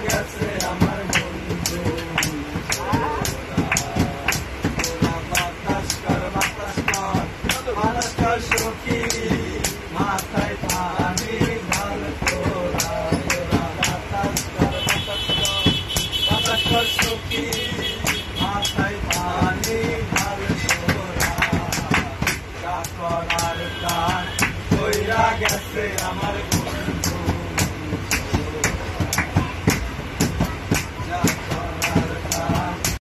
গেছে আমার বন্ধু বাতাস কর সখী মাথায় পানি ঢাল তোরা বাতাস কর সখী মাথায় পানি ঢাল তোরা করার গান কইরা গেছে আমার বন্ধু